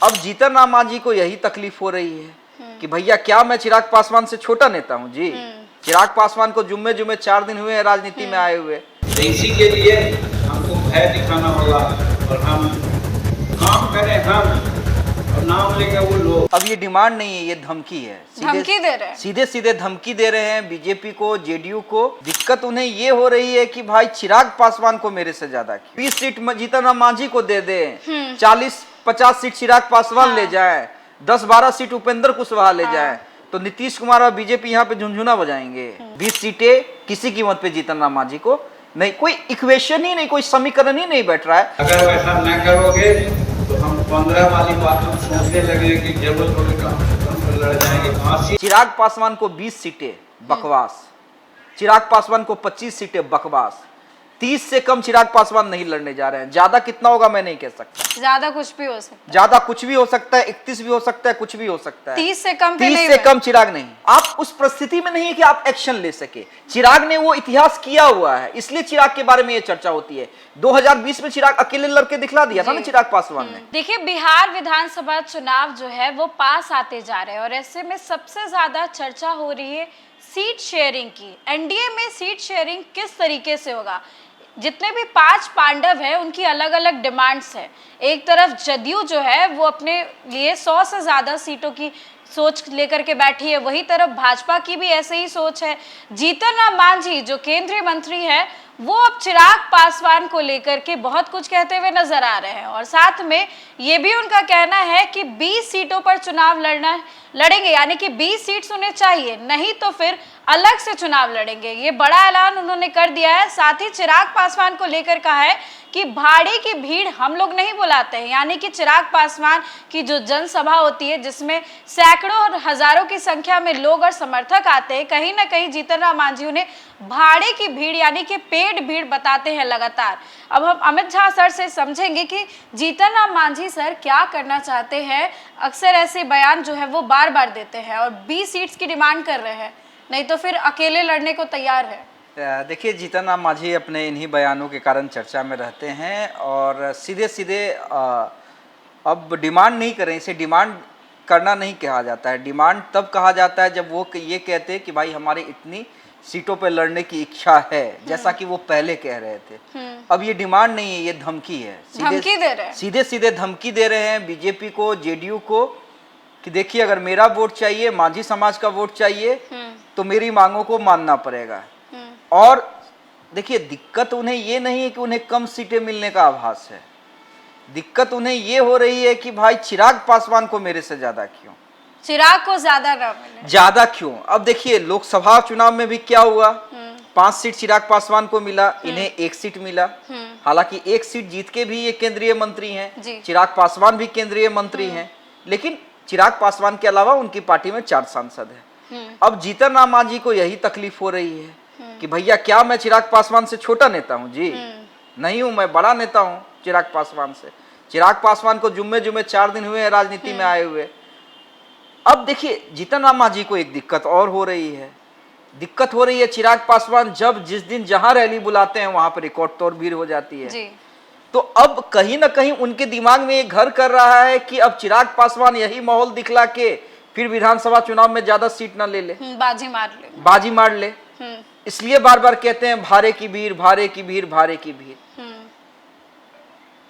अब जीतन राम मांझी को यही तकलीफ हो रही है कि भैया क्या मैं चिराग पासवान से छोटा नेता हूँ जी। चिराग पासवान को जुम्मे जुम्मे 4 दिन हुए हैं राजनीति में आए हुए। तो इसी के लिए हमको भय दिखाना होगा और हम काम करें हम और नाम लेंगे वो लोग। अब ये डिमांड नहीं है, ये धमकी है। धमकी दे रहे हैं, सीधे सीधे धमकी दे रहे हैं बीजेपी को, जेडीयू को। दिक्कत उन्हें ये हो रही है कि भाई चिराग पासवान को मेरे से ज्यादा 20 सीट जीतन राम मांझी को दे दें, 40-50 सीट चिराग पासवान ले जाए, 10-12 सीट उपेंद्र कुशवाहा ले जाए, तो नीतीश कुमार और बीजेपी यहाँ पे झुंझुना बजाएंगे। 20 सीटें किसी कीमत पे जीतन राम मांझी को नहीं, कोई इक्वेशन ही नहीं, कोई समीकरण ही नहीं बैठ रहा है। अगर वैसा न करोगे तो हम 15 वाली बात हम सोचने लगे कि जरूरत होगी तो हम लड़ जाएंगे। चिराग पासवान को 20 सीटें बकवास, चिराग पासवान को 25 सीटें बकवास। 30 से कम चिराग पासवान नहीं लड़ने जा रहे हैं। ज्यादा कितना होगा मैं नहीं कह सकता, ज्यादा कुछ भी हो सकता है, ज्यादा कुछ भी हो सकता है, 31 भी हो सकता है, कुछ भी हो सकता है। 30 से कम 30 से कम चिराग नहीं। आप उस परिस्थिति में नहीं है कि आप एक्शन ले सके। चिराग ने वो इतिहास किया हुआ है, इसलिए चिराग के बारे में ये चर्चा होती है। 2020 में चिराग अकेले लड़के दिखला दिया था ना चिराग पासवान ने। देखिए, बिहार विधानसभा चुनाव जो है वो पास आते जा रहे हैं और ऐसे में सबसे ज्यादा चर्चा हो रही है सीट शेयरिंग की। एनडीए में सीट शेयरिंग किस तरीके से होगा। जितने भी 5 पांडव हैं उनकी अलग अलग डिमांड्स हैं। एक तरफ जदयू जो है वो अपने लिए 100 से ज्यादा सीटों की सोच लेकर के बैठी है, वही तरफ भाजपा की भी ऐसे ही सोच है। जीतन राम मांझी जो केंद्रीय मंत्री है वो अब चिराग पासवान को लेकर के बहुत कुछ कहते हुए नजर आ रहे हैं और साथ में ये भी उनका कहना है कि 20 सीटों पर चुनाव लड़ेंगे, यानी कि 20 सीट्स उन्हें चाहिए, नहीं तो फिर अलग से चुनाव लड़ेंगे। ये बड़ा ऐलान उन्होंने कर दिया है। साथ ही चिराग पासवान को लेकर कहा है कि भाड़े की भीड़ हम लोग नहीं बुलाते हैं, यानी कि चिराग पासवान की जो जनसभा होती है जिसमें सैकड़ों और हजारों की संख्या में लोग और समर्थक आते हैं, कहीं ना कहीं जीतन राम मांझी उन्हें भाड़े की भीड़ यानी कि पेड भीड़ बताते हैं लगातार। अब हम अमित झा सर से समझेंगे कि जीतन राम मांझी सर क्या करना चाहते हैं। अक्सर ऐसे बयान जो है वो बार बार देते हैं और 20 सीट्स की डिमांड कर रहे हैं, नहीं तो फिर अकेले लड़ने को तैयार है। देखिए, जीतन राम मांझी अपने इन्हीं बयानों के कारण चर्चा में रहते हैं और सीधे सीधे अब डिमांड नहीं करें, इसे डिमांड करना नहीं कहा जाता है। डिमांड तब कहा जाता है जब वो ये कहते हैं कि भाई हमारी इतनी सीटों पर लड़ने की इच्छा है, जैसा कि वो पहले कह रहे थे। अब ये डिमांड नहीं है, ये धमकी है। धमकी दे रहे हैं, सीधे सीधे धमकी दे रहे हैं बीजेपी को, जेडीयू को कि देखिए अगर मेरा वोट चाहिए, मांझी समाज का वोट चाहिए तो मेरी मांगों को मानना पड़ेगा। और देखिए, दिक्कत उन्हें ये नहीं है कि उन्हें कम सीटें मिलने का आभास है, दिक्कत उन्हें ये हो रही है कि भाई चिराग पासवान को मेरे से ज्यादा क्यों, चिराग को ज्यादा ना मिले, ज्यादा क्यों। अब देखिए लोकसभा चुनाव में भी क्या हुआ, 5 सीट चिराग पासवान को मिला, इन्हें 1 सीट मिला। हालांकि 1 सीट जीत के भी ये केंद्रीय मंत्री हैं, चिराग पासवान भी केंद्रीय मंत्री हैं, लेकिन चिराग पासवान के अलावा उनकी पार्टी में 4 सांसद हैं। अब जीतन राम मांझी को यही तकलीफ हो रही है कि भैया क्या मैं चिराग पासवान से छोटा नेता हूं जी, नहीं हूं, मैं बड़ा नेता हूं चिराग पासवान से। चिराग पासवान को जुम्मे जुम्मे 4 दिन हुए हैं राजनीति में आए हुए। अब देखिए, जीतन राम मांझी को एक दिक्कत और हो रही है, दिक्कत हो रही है चिराग पासवान जब जिस दिन जहां रैली बुलाते हैं वहां पर रिकॉर्ड तोड़ भीड़ हो जाती है जी। तो अब कहीं ना कहीं उनके दिमाग में ये घर कर रहा है कि अब चिराग पासवान यही माहौल दिखला के फिर विधानसभा चुनाव में ज्यादा सीट ना ले ले, बाजी मार ले। इसलिए बार बार कहते हैं भाड़े की भीड़, भाड़े की भीड़, भाड़े की भीड़।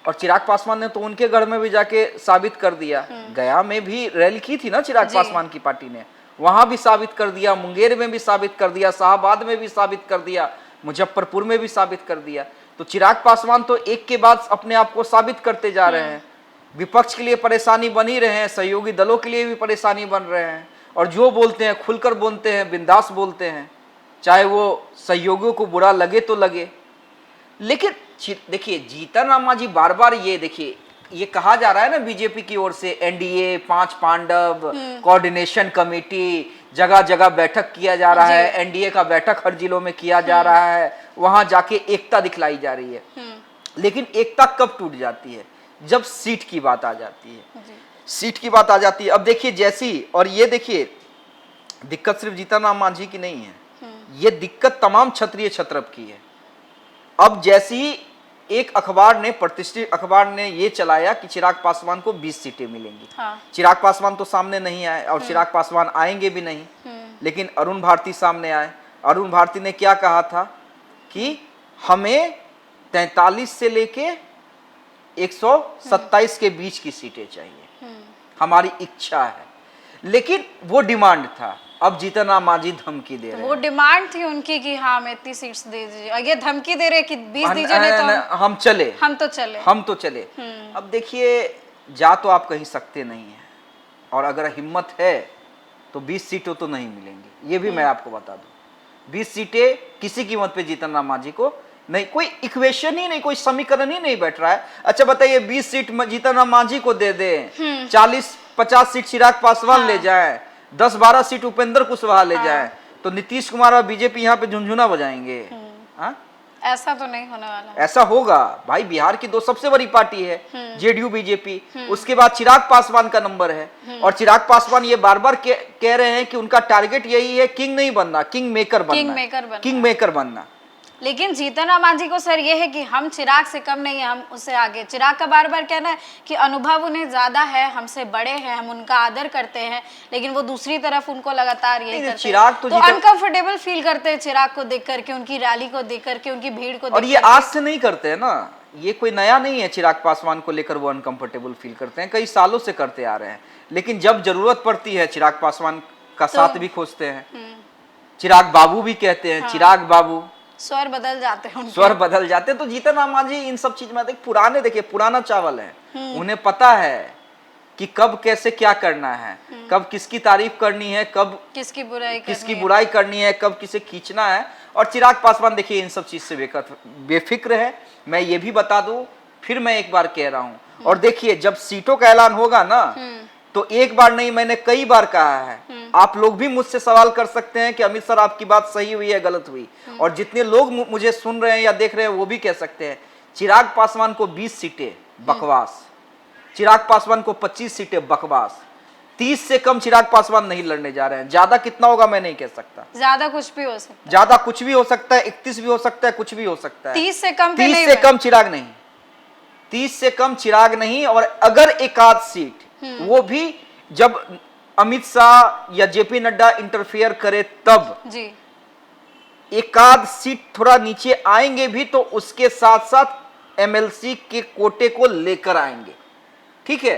और चिराग पासवान ने तो उनके गढ़ में भी जाके साबित कर दिया, गया में भी रैली की थी ना चिराग पासवान की पार्टी ने, वहां भी साबित कर दिया, मुंगेर में भी साबित कर दिया, शाहबाद में भी साबित कर दिया, मुजफ्फरपुर में भी साबित कर दिया। तो चिराग पासवान तो एक के बाद अपने आप को साबित करते जा रहे हैं। विपक्ष के लिए परेशानी बन ही रहे हैं, सहयोगी दलों के लिए भी परेशानी बन रहे हैं, और जो बोलते हैं खुलकर बोलते हैं, बिंदास बोलते हैं, चाहे वो सहयोगियों को बुरा लगे तो लगे। लेकिन देखिए, जीतन राम मांझी बार बार ये देखिए, ये कहा जा रहा है ना बीजेपी की ओर से, एनडीए, 5 पांडव, कोऑर्डिनेशन कमेटी, जगह जगह बैठक किया जा रहा है, एनडीए का बैठक हर जिलों में किया जा रहा है, वहां जाके एकता दिखलाई जा रही है। लेकिन एकता कब टूट जाती है, जब सीट की बात आ जाती है, सीट की बात आ जाती है। अब देखिए जैसी, और ये देखिए दिक्कत सिर्फ जीतन राम मांझी की नहीं है, ये दिक्कत तमाम क्षत्रिय क्षत्रप की है। अब जैसी एक अखबार ने, प्रतिष्ठित अखबार ने ये चलाया कि चिराग पासवान को 20 सीटें मिलेंगी। हाँ। चिराग पासवान तो सामने नहीं आए और चिराग पासवान आएंगे भी नहीं, लेकिन अरुण भारती सामने आए। अरुण भारती ने क्या कहा था कि हमें 43 से लेके 127 के बीच की सीटें चाहिए, हमारी इच्छा है। लेकिन वो डिमांड था। अब जीतन राम मांझी धमकी दे रहे हैं। वो डिमांड थी उनकी कि हाँ हमें इतनी सीट्स दे दीजिए, और ये धमकी दे रहे कि 20 दीजिए नहीं तो हम चले, हम तो चले। अब देखिए, जा तो आप कहीं सकते नहीं है, और अगर हिम्मत है तो 20 सीटें तो नहीं मिलेंगी, ये भी मैं आपको बता दूं। 20 सीटें किसी कीमत पे जीतन राम मांझी को नहीं, कोई इक्वेशन ही नहीं, कोई समीकरण ही नहीं बैठ रहा है। अच्छा बताइए, 20 सीट जीतन राम मांझी को दे दे, 40-50 सीट चिराग पासवान ले जाए, 10-12 सीट उपेंद्र कुशवाहा ले जाए, तो नीतीश कुमार और बीजेपी यहाँ पे झुनझुना बजाएंगे। हाँ, ऐसा तो नहीं होने वाला। ऐसा होगा भाई, बिहार की 2 सबसे बड़ी पार्टी है, जेडीयू बीजेपी, उसके बाद चिराग पासवान का नंबर है, और चिराग पासवान ये बार बार कह रहे हैं कि उनका टारगेट यही है किंग नहीं बनना, किंग मेकर बनना। लेकिन जीतन राम मांझी को सर ये है कि हम चिराग से कम नहीं है, हम उससे आगे। चिराग का बार बार कहना है कि अनुभव उन्हें ज्यादा है, हमसे बड़े हैं, हम उनका आदर करते हैं, लेकिन वो दूसरी तरफ उनको लगातार यही करते हैं। चिराग तो अनकंफर्टेबल फील करते हैं चिराग को देख करके, उनकी रैली को देख करके, उनकी भीड़ को देख। और ये आज से नहीं करते हैं ना, ये कोई नया नहीं है। चिराग पासवान को लेकर वो अनकंफर्टेबल फील करते हैं, कई सालों से करते आ रहे हैं, लेकिन जब जरूरत पड़ती है चिराग पासवान का साथ भी खोजते हैं। चिराग बाबू भी कहते हैं, चिराग बाबू, स्वर बदल जाते हैं, स्वर बदल जाते हैं। तो जीतन राम मांझी इन सब चीज में देखिए पुराना चावल है, उन्हें पता है कि कब कैसे क्या करना है, कब किसकी तारीफ करनी है, कब किसकी बुराई करनी है, कब किसे खींचना है। और चिराग पासवान देखिए इन सब चीज से बेफिक्र है। मैं ये भी बता दूं, फिर मैं एक बार कह रहा हूं, और देखिए जब सीटों का ऐलान होगा ना, तो एक बार नहीं, मैंने कई बार कहा है, आप लोग भी मुझसे सवाल कर सकते हैं कि अमित सर आपकी बात सही हुई है गलत हुई, और जितने लोग मुझे सुन रहे हैं या देख रहे हैं वो भी कह सकते हैं, चिराग पासवान को 20 सीटें बकवास, चिराग पासवान को 25 सीटें बकवास, 30 से कम चिराग पासवान नहीं लड़ने जा रहे हैं। ज्यादा कितना होगा मैं नहीं कह सकता, ज्यादा कुछ भी हो सकता है, ज्यादा कुछ भी हो सकता है, 31 भी हो सकता है, कुछ भी हो सकता है। 30 से कम चिराग नहीं, 30 से कम चिराग नहीं। और अगर एकाध सीट, वो भी जब अमित शाह या जेपी नड्डा इंटरफेयर करे तब जी, एकाध सीट थोड़ा नीचे आएंगे भी, तो उसके साथ साथ एमएलसी के कोटे को लेकर आएंगे, ठीक है।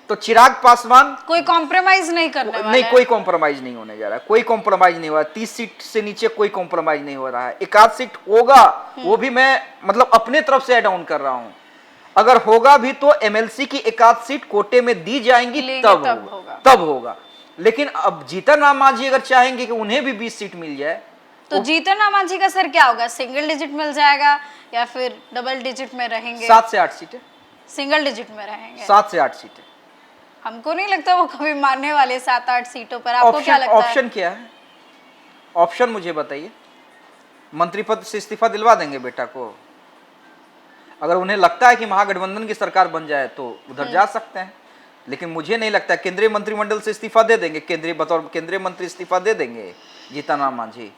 तो चिराग पासवान कोई कॉम्प्रोमाइज नहीं करने वाला नहीं, कोई कॉम्प्रोमाइज नहीं होने जा रहा है, कोई कॉम्प्रोमाइज नहीं हुआ। 30 सीट से नीचे कोई कॉम्प्रोमाइज नहीं हो रहा है। एकाध सीट होगा, वो भी मैं मतलब अपने तरफ से ऐड ऑन कर रहा हूं, अगर होगा भी तो एमएलसी की एकाध सीट कोटे में दी जाएंगी, तब होगा। लेकिन अब जीतन राम मांझी अगर चाहेंगे कि उन्हें भी 20 सीट मिल जाए, तो जीतन राम मांझी का सर क्या होगा? सिंगल डिजिट मिल जाएगा या फिर डबल डिजिट में रहेंगे? 7 से 8 सीटें, सिंगल डिजिट में रहेंगे। 7 से 8 सीटें। हमको नहीं लगता वो कभी मानने वाले 7-8 सीटों पर। आपको क्या लगता है? ऑप्शन क्या है? ऑप्शन मुझे बताइए। मंत्री पद से इस्तीफा दिलवा देंगे बेटा को? अगर उन्हें लगता है कि महागठबंधन की सरकार बन जाए तो उधर जा सकते हैं, लेकिन मुझे नहीं लगता। केंद्रीय मंत्रिमंडल से इस्तीफा दे देंगे, बतौर केंद्रीय मंत्री इस्तीफा दे देंगे जीतन राम मांझी।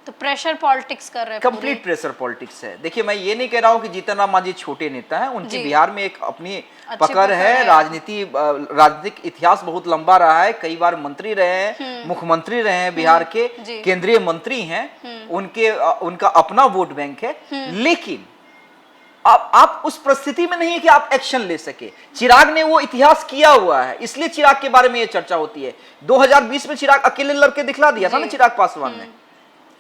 तो प्रेशर पॉलिटिक्स कर रहे हैं, कंप्लीट प्रेशर पॉलिटिक्स है। देखिए मैं ये नहीं कह रहा हूँ कि जीतन राम मांझी छोटे नेता हैं, उनकी बिहार में एक अपनी पकड़ है, राजनीतिक इतिहास बहुत लंबा रहा है, कई बार मंत्री रहे हैं, मुख्यमंत्री रहे हैं बिहार के, केंद्रीय मंत्री हैं, उनका अपना वोट बैंक है। लेकिन आप उस परिस्थिति में नहीं है कि आप एक्शन ले सके। चिराग ने वो इतिहास किया हुआ है, इसलिए चिराग के बारे में ये चर्चा होती है। 2020 में चिराग अकेले लड़के दिखला दिया था ना चिराग पासवान ने,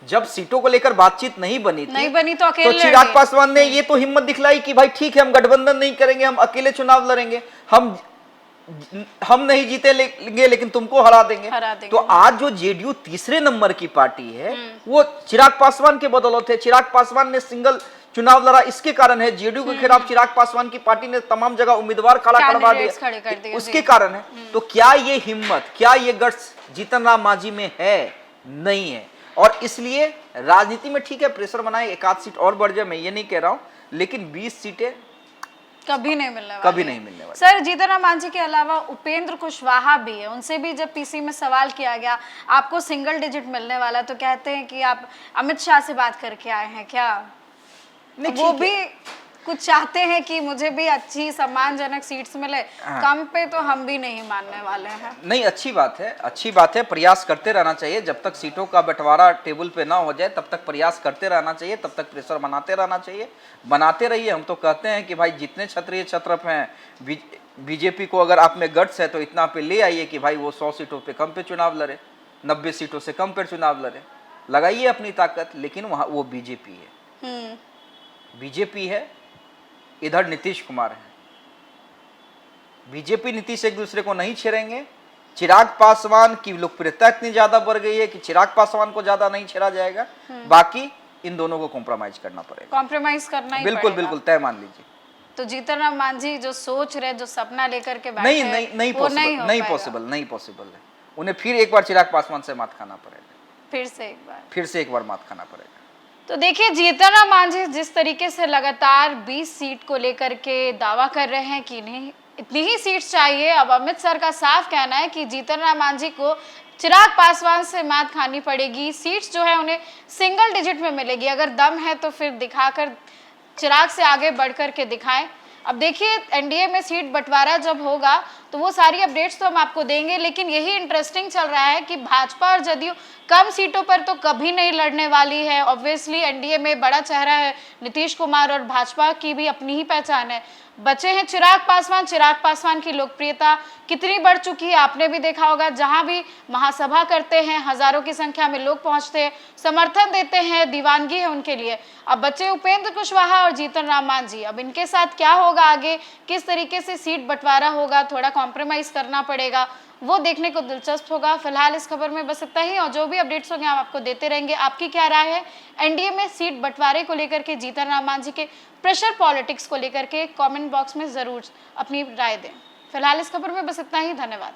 जब सीटों को लेकर बातचीत नहीं बनी तो अकेले तो चिराग पासवान ने ये तो हिम्मत दिखलाई कि भाई ठीक है, हम गठबंधन नहीं करेंगे, हम अकेले चुनाव लड़ेंगे, हम नहीं जीतेंगे लेकिन तुमको हरा देंगे। तो आज जो जेडीयू तीसरे नंबर की पार्टी है वो चिराग पासवान के बदौलत है। चिराग पासवान ने सिंगल चुनाव लड़ा, इसके कारण है। जेडीयू के खिलाफ चिराग पासवान की पार्टी ने तमाम जगह उम्मीदवार खड़ा करवा दिया, उसके कारण है। तो क्या ये हिम्मत, क्या ये गट्स जीतन राम मांझी में है? नहीं है। और इसलिए राजनीति में ठीक है प्रेशर बनाए, एक आध सीट और बढ़ जाए, मैं ये नहीं कह रहा हूं, लेकिन 20 सीटें कभी नहीं मिलने वाली। सर जीतन राम मांझी के अलावा उपेंद्र कुशवाहा भी है, उनसे भी जब पीसी में सवाल किया गया आपको सिंगल डिजिट मिलने वाला, तो कहते हैं कि आप अमित शाह से बात करके आए हैं क्या? नहीं, वो ठीक भी कुछ चाहते हैं कि मुझे भी अच्छी सम्मानजनक सीट्स मिले, कम पे तो हम भी नहीं मानने वाले हैं। नहीं, अच्छी बात है, प्रयास करते रहना चाहिए। जब तक सीटों का बंटवारा टेबल पे ना हो जाए तब तक प्रयास करते रहना चाहिए, तब तक प्रेशर बनाते रहना चाहिए, बनाते रहिए। हम तो कहते हैं कि भाई जितने क्षत्रिय क्षत्रप हैं, बीजेपी को अगर आप में गट्स है तो इतना पे ले आइए कि भाई वो 100 सीटों पे कम पे चुनाव लड़े, 90 सीटों से कम पे चुनाव लड़े, लगाइए अपनी ताकत। लेकिन वहाँ वो बीजेपी है, बीजेपी है, इधर नीतीश कुमार है। बीजेपी नीतीश एक दूसरे को नहीं छेड़ेंगे। चिराग पासवान की लोकप्रियता इतनी ज्यादा बढ़ गई है कि चिराग पासवान को ज्यादा नहीं छेड़ा जाएगा, बाकी इन दोनों को कॉम्प्रोमाइज करना पड़ेगा, कॉम्प्रोमाइज करना ही बिल्कुल पड़ेगा। बिल्कुल तय मान लीजिए। तो जीतन राम मांझी जो सोच रहे, जो सपना लेकर के बैठे नहीं हैं, नहीं नहीं वो पॉसिबल, नहीं हो पॉसिबल, पाएगा। नहीं पॉसिबल है। उन्हें फिर एक बार चिराग पासवान से मात खाना पड़ेगा, फिर से एक बार मात खाना पड़ेगा। तो देखिए, जीतन राम मांझी जिस तरीके से लगातार 20 सीट को लेकर के दावा कर रहे हैं कि नहीं इतनी ही सीट्स चाहिए। अब अमित सर का साफ कहना है कि जीतन राम मांझी को चिराग पासवान से मात खानी पड़ेगी, सीट्स जो है उन्हें सिंगल डिजिट में मिलेगी। अगर दम है तो फिर दिखाकर चिराग से आगे बढ़ कर के दिखाएं। अब देखिए, एनडीए में सीट बंटवारा जब होगा तो वो सारी अपडेट्स तो हम आपको देंगे, लेकिन यही इंटरेस्टिंग चल रहा है कि भाजपा और जदयू कम सीटों पर तो कभी नहीं लड़ने वाली है। ऑब्वियसली एनडीए में बड़ा चेहरा है नीतीश कुमार और भाजपा की भी अपनी ही पहचान है। बचे हैं चिराग पासवान की लोकप्रियता कितनी बढ़ चुकी है आपने भी देखा होगा। जहां भी महासभा करते हैं हजारों की संख्या में लोग पहुंचते हैं, समर्थन देते हैं, दीवानगी है उनके लिए। अब बचे उपेंद्र कुशवाहा और जीतन राम मांझी। अब इनके साथ क्या होगा आगे, किस तरीके से सीट बंटवारा होगा, थोड़ा कॉम्प्रोमाइज करना पड़ेगा, वो देखने को दिलचस्प होगा। फिलहाल इस खबर में बस इतना ही, और जो भी अपडेट्स होंगे हम आपको देते रहेंगे। आपकी क्या राय है एनडीए में सीट बंटवारे को लेकर के, जीतन राम मांझी के प्रेशर पॉलिटिक्स को लेकर के, कमेंट बॉक्स में जरूर अपनी राय दें। फिलहाल इस खबर में बस इतना ही, धन्यवाद।